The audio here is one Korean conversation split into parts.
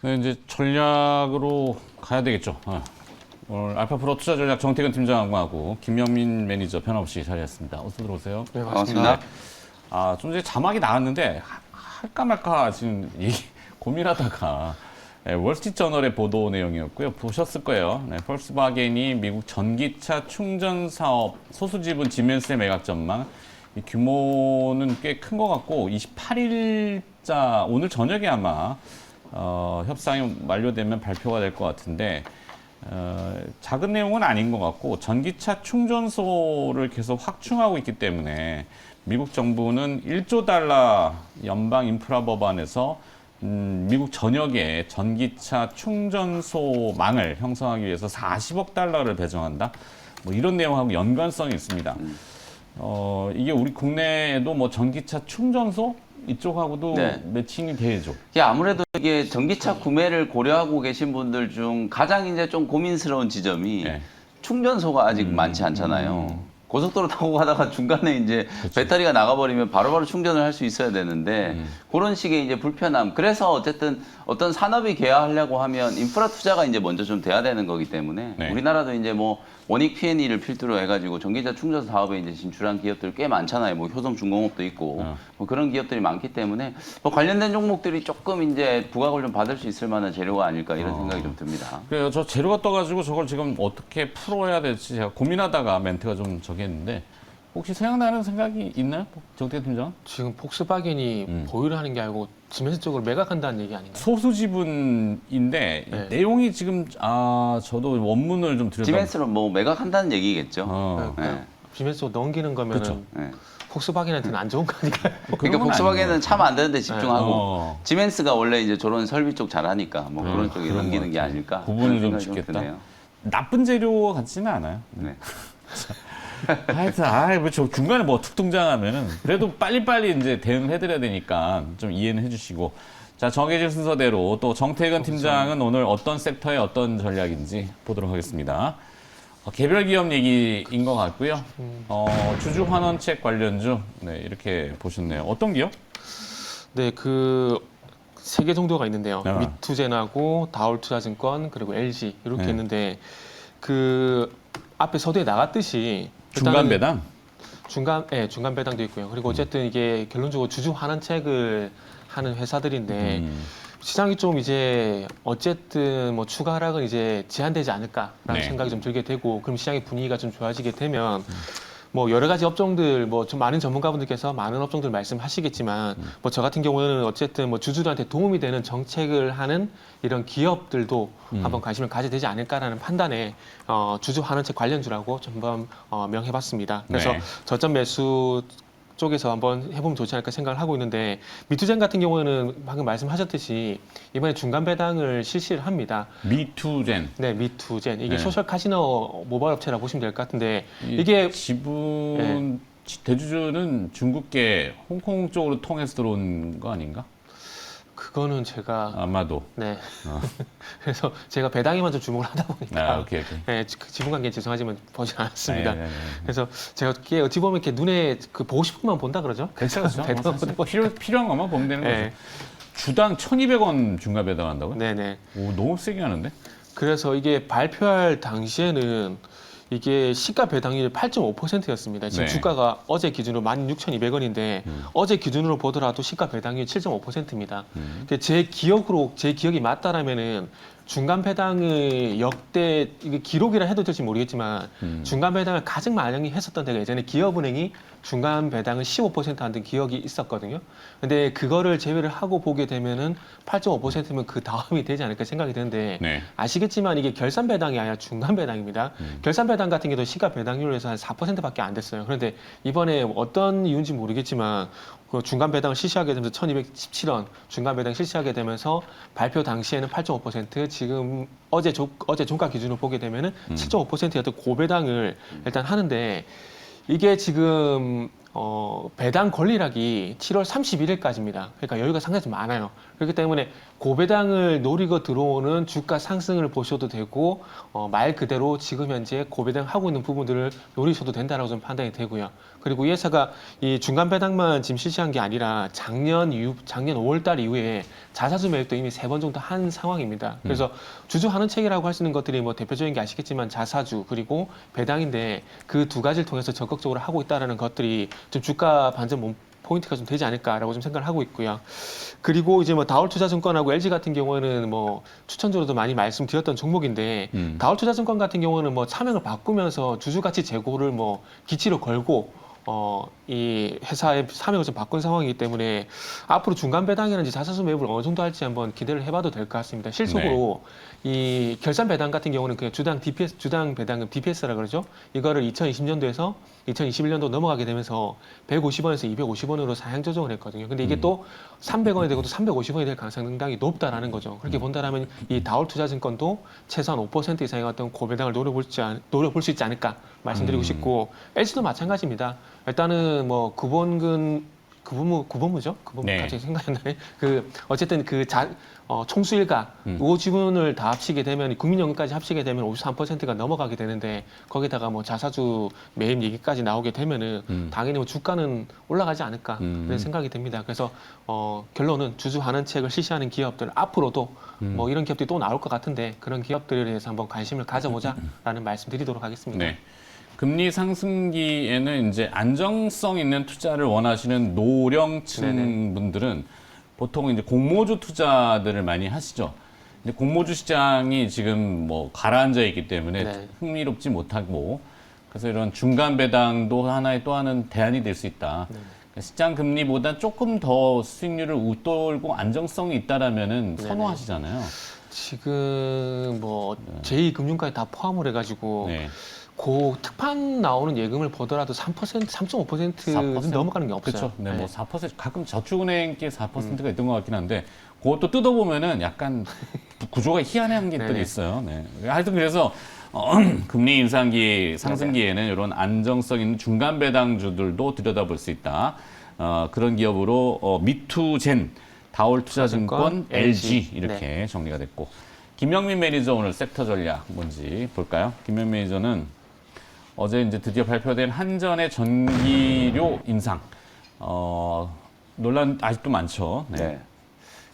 네, 이제 전략으로 가야 되겠죠. 오늘 알파프로 투자 전략 정태근 팀장하고 김영민 매니저 변함없이 자리했습니다. 어서 들어오세요. 네, 반갑습니다. 좀 전에 자막이 나왔는데 할까 말까 지금 고민하다가 월스트리트저널의 보도 내용이었고요. 보셨을 거예요. 네, 폴스바겐이 미국 전기차 충전 사업 소수 지분 지멘스의 매각 전망. 이 규모는 꽤 큰 것 같고 28일자 오늘 저녁에 아마 협상이 만료되면 발표가 될 것 같은데 작은 내용은 아닌 것 같고 전기차 충전소를 계속 확충하고 있기 때문에 미국 정부는 1조 달러 연방 인프라 법안에서 미국 전역에 전기차 충전소망을 형성하기 위해서 40억 달러를 배정한다. 뭐 이런 내용하고 연관성이 있습니다. 이게 우리 국내에도 뭐 전기차 충전소 이쪽하고도 네. 매칭이 돼야죠. 아무래도 이게 전기차 구매를 고려하고 계신 분들 중 가장 이제 좀 고민스러운 지점이 네. 충전소가 아직 많지 않잖아요. 고속도로 타고 가다가 중간에 이제 배터리가 나가버리면 바로바로 충전을 할 수 있어야 되는데 그런 식의 이제 불편함. 그래서 어쨌든 어떤 산업이 개화하려고 하면 인프라 투자가 이제 먼저 좀 돼야 되는 거기 때문에 네. 우리나라도 이제 뭐 원익 P&E를 필두로 해가지고 전기차 충전 사업에 이제 진출한 기업들 꽤 많잖아요. 뭐 효성중공업도 있고 뭐 그런 기업들이 많기 때문에 뭐 관련된 종목들이 조금 이제 부각을 좀 받을 수 있을 만한 재료가 아닐까 이런 생각이 좀 듭니다. 그래요. 저 재료가 떠가지고 저걸 지금 어떻게 풀어야 될지 제가 고민하다가 멘트가 좀 저기 했는데 혹시 생각나는 생각이 있나요? 정태근 팀장? 지금 폭스바겐이 보유를 하는 게 아니고 지멘스 쪽으로 매각한다는 얘기 아닌가요? 소수 지분인데 네. 내용이 지금 저도 원문을 좀 들여다 지멘스는 뭐 매각한다는 얘기겠죠. 그러니까 지멘스 쪽 넘기는 거면은 그쵸. 네. 폭스바겐한테는 안 좋은 거니까요. 그러니까 건 폭스바겐은 참 안 되는데 집중하고 네. 지멘스가 원래 이제 저런 설비 쪽 잘하니까 뭐 그런 쪽에 그런 넘기는 것 게 같아요. 아닐까. 구분을 좀 그런 생각이 짓겠다. 드네요. 나쁜 재료 같지는 않아요. 네. 하여튼, 저 중간에 뭐 툭 등장하면은 그래도 빨리빨리 이제 대응해드려야 되니까 좀 이해는 해주시고. 자, 정해진 순서대로 또 정태근 팀장은 오늘 어떤 섹터의 어떤 전략인지 보도록 하겠습니다. 개별 기업 얘기인 것 같고요. 주주 환원책 관련주, 네, 이렇게 보셨네요. 어떤 기업? 네, 그 3개 정도가 있는데요. 아. 미투젠하고 다올투자증권 그리고 LG 이렇게 네. 있는데 그 앞에 서두에 나갔듯이 중간 일단은 배당? 중간 배당도 있고요. 그리고 어쨌든 이게 결론적으로 주주 환원책을 하는 회사들인데 시장이 좀 이제 어쨌든 뭐 추가 하락은 이제 제한되지 않을까라는 네. 생각이 좀 들게 되고 그럼 시장의 분위기가 좀 좋아지게 되면 뭐 여러 가지 업종들 뭐 좀 많은 전문가분들께서 많은 업종들 말씀하시겠지만 뭐 저 같은 경우는 어쨌든 뭐 주주들한테 도움이 되는 정책을 하는 이런 기업들도 한번 관심을 가져야 되지 않을까라는 판단에 주주 환원책 관련주라고 좀 한번 명해봤습니다. 그래서 네. 저점 매수 쪽에서 한번 해보면 좋지 않을까 생각을 하고 있는데 미투젠 같은 경우는 방금 말씀하셨듯이 이번에 중간 배당을 실시를 합니다. 미투젠. 네, 미투젠 이게 네. 소셜 카지노 모바일 업체라고 보시면 될 것 같은데 이게 지분 대주주는 중국계 홍콩 쪽으로 통해서 들어온 거 아닌가? 그거는 제가 아마도. 네 그래서 제가 배당에만 좀 주목을 하다 보니까 오케이. 네, 그 지분 관계는 죄송하지만 보지 않았습니다. 네. 그래서 제가 이게 어찌 보면 이렇게 눈에 그 보고 싶은 것만 본다 그러죠. 괜찮죠. 배당 필요한 것만 보면 되는 네. 거죠. 주당 1,200원 중간 배당한다고요? 네네. 오, 너무 세게 하는데? 그래서 이게 발표할 당시에는 이게 시가 배당률이 8.5%였습니다. 지금 네. 주가가 어제 기준으로 16,200원인데 어제 기준으로 보더라도 시가 배당률이 7.5%입니다. 제 기억이 맞다라면은 중간 배당의 역대 이게 기록이라 해도 될지 모르겠지만 중간 배당을 가장 많이 했었던 데가 예전에 기업은행이 중간 배당을 15% 하던 기억이 있었거든요. 근데 그거를 제외를 하고 보게 되면은 8.5%면 그 다음이 되지 않을까 생각이 드는데 네. 아시겠지만 이게 결산 배당이 아니라 중간 배당입니다. 결산 배당 같은 경우도 시가 배당률에서 한 4%밖에 안 됐어요. 그런데 이번에 어떤 이유인지 모르겠지만 그 중간 배당을 실시하게 되면서 1,217원 중간 배당 실시하게 되면서 발표 당시에는 8.5% 지금 어제 종가 기준으로 보게 되면은 7.5%였던 고배당을 일단 하는데 이게 지금 배당 권리락이 7월 31일까지입니다. 그러니까 여유가 상당히 좀 많아요. 그렇기 때문에 고배당을 노리고 들어오는 주가 상승을 보셔도 되고 말 그대로 지금 현재 고배당 하고 있는 부분들을 노리셔도 된다라고 좀 판단이 되고요. 그리고 이 회사가 이 중간 배당만 지금 실시한 게 아니라 작년 5월달 이후에 자사주 매입도 이미 3번 정도 한 상황입니다. 그래서 주주하는 책이라고 할 수 있는 것들이 뭐 대표적인 게 아시겠지만 자사주 그리고 배당인데 그 두 가지를 통해서 적극적으로 하고 있다라는 것들이 좀 주가 반전 포인트가 좀 되지 않을까라고 좀 생각을 하고 있고요. 그리고 이제 뭐 다올투자증권하고 LG 같은 경우에는 뭐 추천주로도 많이 말씀드렸던 종목인데 다올투자증권 같은 경우는 뭐 차명을 바꾸면서 주주가치 제고를 뭐 기치로 걸고 이 회사의 사명을 좀 바꾼 상황이기 때문에 앞으로 중간 배당이라든지 자사주 매입을 어느 정도 할지 한번 기대를 해봐도 될 것 같습니다. 실속으로 이 결산 배당 같은 경우는 그냥 주당 배당금 DPS라 그러죠. 이거를 2020년도에서 2021년도 넘어가게 되면서 150원에서 250원으로 상향 조정을 했거든요. 근데 이게 또 300원이 되고 또 350원이 될 가능성이 상당히 높다라는 거죠. 그렇게 본다라면 이 다올투자증권도 최소한 5% 이상의 어떤 고배당을 노려볼 수 있지 않을까 말씀드리고 싶고 LG도 마찬가지입니다. 일단은 뭐 구본무죠? 네. 갑자기 생각이 안 나네. 어쨌든 총수일가 우호 지분을 다 합치게 되면 국민연금까지 합치게 되면 53%가 넘어가게 되는데 거기다가 뭐 자사주 매입 얘기까지 나오게 되면은 당연히 뭐 주가는 올라가지 않을까 그런 생각이 듭니다. 그래서 결론은 주주 환원책을 실시하는 기업들 앞으로도 뭐 이런 기업들이 또 나올 것 같은데 그런 기업들에 대해서 한번 관심을 가져보자라는 말씀드리도록 하겠습니다. 네. 금리 상승기에는 이제 안정성 있는 투자를 원하시는 노령층 분들은 보통 이제 공모주 투자들을 많이 하시죠. 근데 공모주 시장이 지금 뭐 가라앉아 있기 때문에 흥미롭지 못하고 그래서 이런 중간 배당도 하나의 또 하나는 대안이 될 수 있다. 그러니까 시장 금리보다 조금 더 수익률을 웃돌고 안정성이 있다라면은 선호하시잖아요. 지금 뭐 제2금융까지 다 포함을 해가지고 그 특판 나오는 예금을 보더라도 3%, 3.5%는 넘어가는 게 없어요. 그렇죠. 네, 뭐 4% 가끔 저축은행께 4%가 있던 것 같긴 한데 그것도 뜯어보면은 약간 구조가 희한한 것들이 있어요. 네. 하여튼 그래서 금리 인상기 상승기에는 이런 안정성 있는 중간 배당주들도 들여다볼 수 있다. 그런 기업으로 미투젠, 다올투자증권, LG 이렇게 정리가 됐고 김영민 매니저 오늘 섹터 전략 뭔지 볼까요? 김영민 매니저는 어제 이제 드디어 발표된 한전의 전기료 인상 논란 아직도 많죠. 네.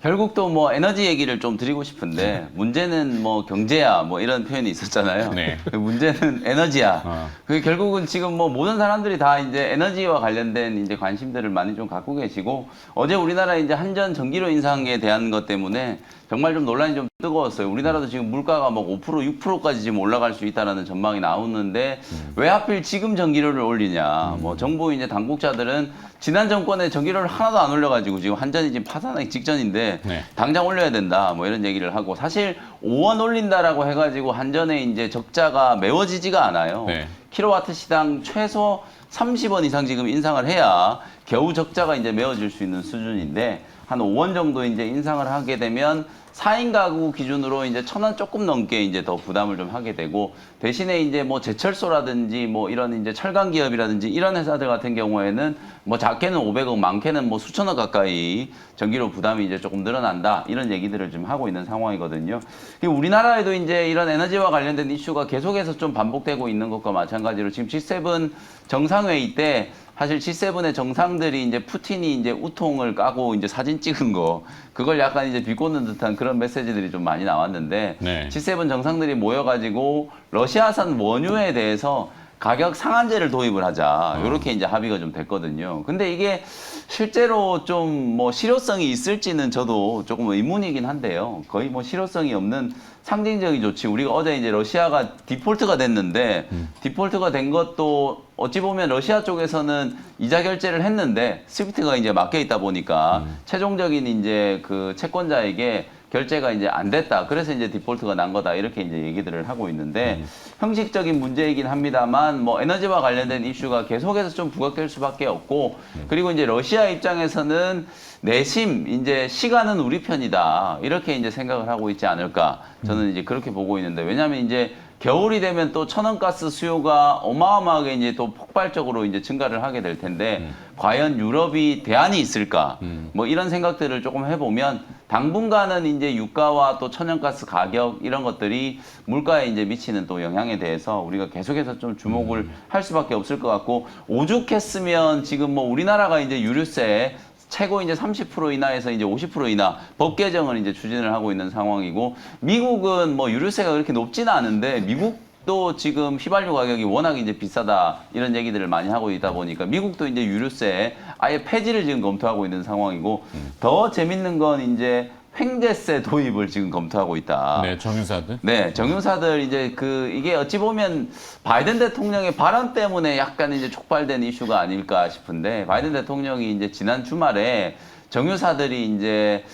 결국 또 뭐 에너지 얘기를 좀 드리고 싶은데 문제는 뭐 경제야 뭐 이런 표현이 있었잖아요. 문제는 에너지야. 그 결국은 지금 뭐 모든 사람들이 다 이제 에너지와 관련된 이제 관심들을 많이 좀 갖고 계시고 어제 우리나라 이제 한전 전기료 인상에 대한 것 때문에 정말 좀 논란이 좀 뜨거웠어요. 우리나라도 지금 물가가 뭐 5%, 6%까지 지금 올라갈 수 있다라는 전망이 나오는데 왜 하필 지금 전기료를 올리냐. 뭐 정부 이제 당국자들은 지난 정권에 전기료를 하나도 안 올려가지고 지금 한전이 지금 파산하기 직전인데 당장 올려야 된다. 뭐 이런 얘기를 하고 사실 5원 올린다라고 해가지고 한전의 이제 적자가 메워지지가 않아요. 킬로와트 시당 최소 30원 이상 지금 인상을 해야 겨우 적자가 이제 메워질 수 있는 수준인데 한 5원 정도 이제 인상을 하게 되면 4인 가구 기준으로 이제 1,000원 조금 넘게 이제 더 부담을 좀 하게 되고 대신에 이제 뭐 제철소라든지 뭐 이런 이제 철강 기업이라든지 이런 회사들 같은 경우에는 뭐 작게는 500억, 많게는 뭐 수천억 가까이 전기료 부담이 이제 조금 늘어난다 이런 얘기들을 지금 하고 있는 상황이거든요. 우리나라에도 이제 이런 에너지와 관련된 이슈가 계속해서 좀 반복되고 있는 것과 마찬가지로 지금 G7 정상회의 때 사실 G7의 정상들이 이제 푸틴이 이제 우통을 까고 이제 사진 찍은 거 그걸 약간 이제 비꼬는 듯한 그런 메시지들이 좀 많이 나왔는데 G7 정상들이 모여가지고 러시아산 원유에 대해서 가격 상한제를 도입을 하자 이렇게 이제 합의가 좀 됐거든요. 근데 이게 실제로 좀 뭐 실효성이 있을지는 저도 조금 의문이긴 한데요. 거의 뭐 실효성이 없는 상징적인 조치. 우리가 어제 이제 러시아가 디폴트가 됐는데 디폴트가 된 것도 어찌 보면 러시아 쪽에서는 이자 결제를 했는데 스위프트가 이제 막혀 있다 보니까 최종적인 이제 그 채권자에게 결제가 이제 안 됐다. 그래서 이제 디폴트가 난 거다. 이렇게 이제 얘기들을 하고 있는데 형식적인 문제이긴 합니다만 뭐 에너지와 관련된 이슈가 계속해서 좀 부각될 수밖에 없고 그리고 이제 러시아 입장에서는 내심 이제 시간은 우리 편이다. 이렇게 이제 생각을 하고 있지 않을까. 저는 이제 그렇게 보고 있는데 왜냐하면 이제 겨울이 되면 또 천연가스 수요가 어마어마하게 이제 또 폭발적으로 이제 증가를 하게 될 텐데 과연 유럽이 대안이 있을까? 뭐 이런 생각들을 조금 해보면 당분간은 이제 유가와 또 천연가스 가격 이런 것들이 물가에 이제 미치는 또 영향에 대해서 우리가 계속해서 좀 주목을 할 수밖에 없을 것 같고 오죽했으면 지금 뭐 우리나라가 이제 유류세 최고 이제 30% 인하에서 이제 50% 인하 법 개정을 이제 추진을 하고 있는 상황이고 미국은 뭐 유류세가 그렇게 높지는 않은데 미국도 지금 휘발유 가격이 워낙 이제 비싸다 이런 얘기들을 많이 하고 있다 보니까 미국도 이제 유류세 아예 폐지를 지금 검토하고 있는 상황이고 더 재밌는 건 이제 횡재세 도입을 지금 검토하고 있다. 네, 정유사들. 네, 정유사들 이제 이게 어찌 보면 바이든 대통령의 발언 때문에 약간 이제 촉발된 이슈가 아닐까 싶은데 바이든 대통령이 이제 지난 주말에 정유사들이 이제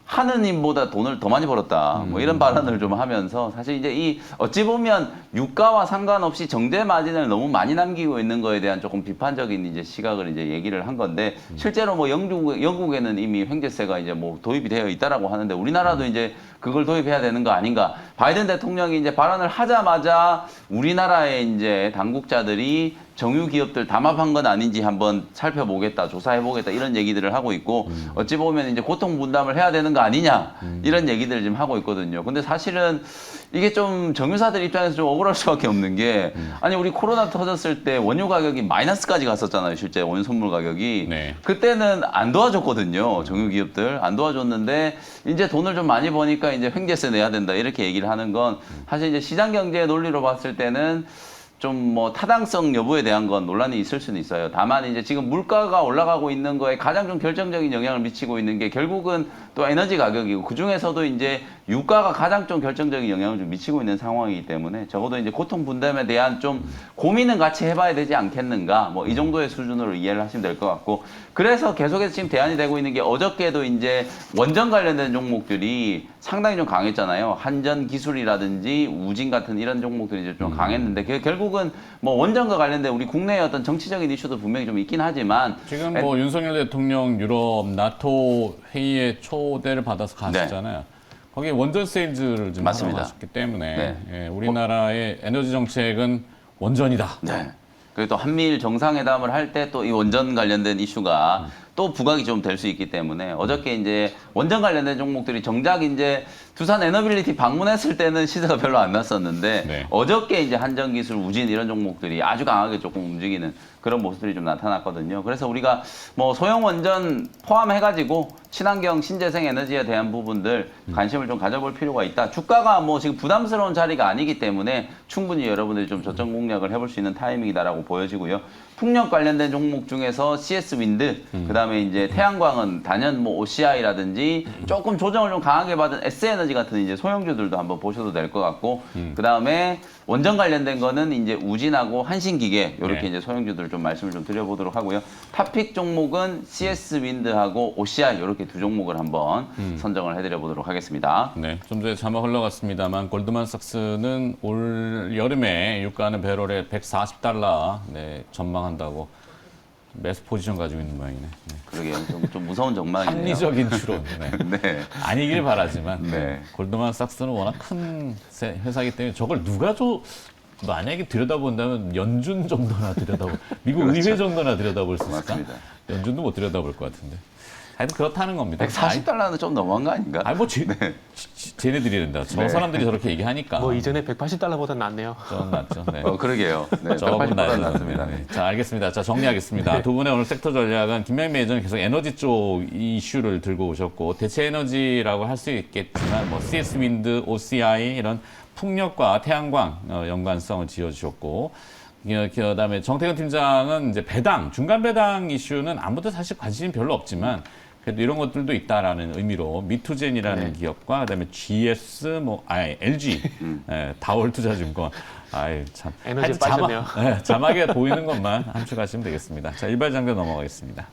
하느님보다 돈을 더 많이 벌었다. 뭐 이런 발언을 좀 하면서 사실 이제 이 어찌 보면 유가와 상관없이 정제 마진을 너무 많이 남기고 있는 거에 대한 조금 비판적인 이제 시각을 이제 얘기를 한 건데 실제로 뭐 영국에는 이미 횡재세가 이제 뭐 도입이 되어 있다라고 하는데 우리나라도 이제 그걸 도입해야 되는 거 아닌가. 바이든 대통령이 이제 발언을 하자마자 우리나라의 이제 당국자들이 정유 기업들 담합한 건 아닌지 한번 살펴보겠다, 조사해보겠다 이런 얘기들을 하고 있고 어찌 보면 이제 고통 분담을 해야 되는 거 아니냐 이런 얘기들을 지금 하고 있거든요. 근데 사실은 이게 좀 정유사들 입장에서 좀 억울할 수밖에 없는 게 아니 우리 코로나 터졌을 때 원유 가격이 마이너스까지 갔었잖아요. 실제 원유 선물 가격이 네. 그때는 안 도와줬거든요. 정유 기업들 안 도와줬는데 이제 돈을 좀 많이 버니까 이제 횡재세 내야 된다 이렇게 얘기를 하는 건 사실 이제 시장 경제의 논리로 봤을 때는 좀 뭐 타당성 여부에 대한 건 논란이 있을 수는 있어요. 다만 이제 지금 물가가 올라가고 있는 거에 가장 좀 결정적인 영향을 미치고 있는 게 결국은 또 에너지 가격이고 그 중에서도 이제 유가가 가장 좀 결정적인 영향을 좀 미치고 있는 상황이기 때문에 적어도 이제 고통 분담에 대한 좀 고민은 같이 해봐야 되지 않겠는가 뭐 이 정도의 수준으로 이해를 하시면 될 것 같고 그래서 계속해서 지금 대안이 되고 있는 게 어저께도 이제 원전 관련된 종목들이 상당히 좀 강했잖아요. 한전 기술이라든지 우진 같은 이런 종목들이 이제 좀 강했는데 그게 결국은 뭐 원전과 관련된 우리 국내의 어떤 정치적인 이슈도 분명히 좀 있긴 하지만 지금 뭐 윤석열 대통령 유럽 나토 회의에 초대를 받아서 가셨잖아요. 거기 원전 세일즈를 좀 하러 맞습니다. 가셨기 때문에 네. 예, 우리나라의 에너지 정책은 원전이다. 네. 그리고 또 한미일 정상회담을 할 때 또 이 원전 관련된 이슈가 또 부각이 좀 될 수 있기 때문에 어저께 이제 원전 관련된 종목들이 정작 이제 두산 에너빌리티 방문했을 때는 시세가 별로 안 났었는데 네. 어저께 이제 한전기술, 우진 이런 종목들이 아주 강하게 조금 움직이는 그런 모습들이 좀 나타났거든요. 그래서 우리가 뭐 소형 원전 포함해가지고 친환경 신재생 에너지에 대한 부분들 관심을 좀 가져볼 필요가 있다. 주가가 뭐 지금 부담스러운 자리가 아니기 때문에 충분히 여러분들이 좀 저점 공략을 해볼 수 있는 타이밍이다라고 보여지고요. 풍력 관련된 종목 중에서 CS 윈드, 그다음에 이제 태양광은 단연 뭐 OCI라든지 조금 조정을 좀 강하게 받은 S에너지 같은 이제 소형주들도 한번 보셔도 될 것 같고, 그다음에 원전 관련된 거는 이제 우진하고 한신기계 이렇게 네. 이제 소형주들 좀 말씀을 좀 드려보도록 하고요. 탑픽 종목은 CS 윈드하고 OCI 이렇게 두 종목을 한번 선정을 해드려보도록 하겠습니다. 네, 좀 전에 자막 흘러갔습니다만 골드만삭스는 올 여름에 유가는 배럴에 140달러 네, 전망한다고 매수 포지션 가지고 있는 모양이네. 네. 그러게요. 좀 무서운 전망이네요. 합리적인 추론. 네. 네. 아니길 바라지만 네. 골드만삭스는 워낙 큰 회사이기 때문에 저걸 누가 만약에 들여다본다면 연준 정도나 미국 그렇죠. 의회 정도나 들여다볼 수 있을까? 맞습니다. 연준도 못 들여다볼 것 같은데. 하여튼 그렇다는 겁니다. 140달러는 좀 너무한 거 아닌가? 아니 뭐 쟤네들이 이런다. 저 네. 사람들이 저렇게 얘기하니까. 뭐 이전에 180달러보다 낫네요. 좀 낫죠. 네. 그러게요. 네, 조금 180보다 낫습니다. 낫습니다. 네. 자, 알겠습니다. 자, 정리하겠습니다. 두 분의 오늘 섹터 전략은 김명민 매니저는 계속 에너지 쪽 이슈를 들고 오셨고 대체 에너지라고 할 수 있겠지만 뭐 CS 윈드, OCI 이런 풍력과 태양광 연관성을 지어주셨고 그다음에 정태근 팀장은 이제 배당, 중간 배당 이슈는 아무도 사실 관심이 별로 없지만 그래도 이런 것들도 있다라는 의미로 미투젠이라는 기업과 그다음에 GS LG 다올투자증권 참 에너지에 하여튼 빠졌네요. 자막에 보이는 것만 함축하시면 되겠습니다. 자, 일발 장면 넘어가겠습니다.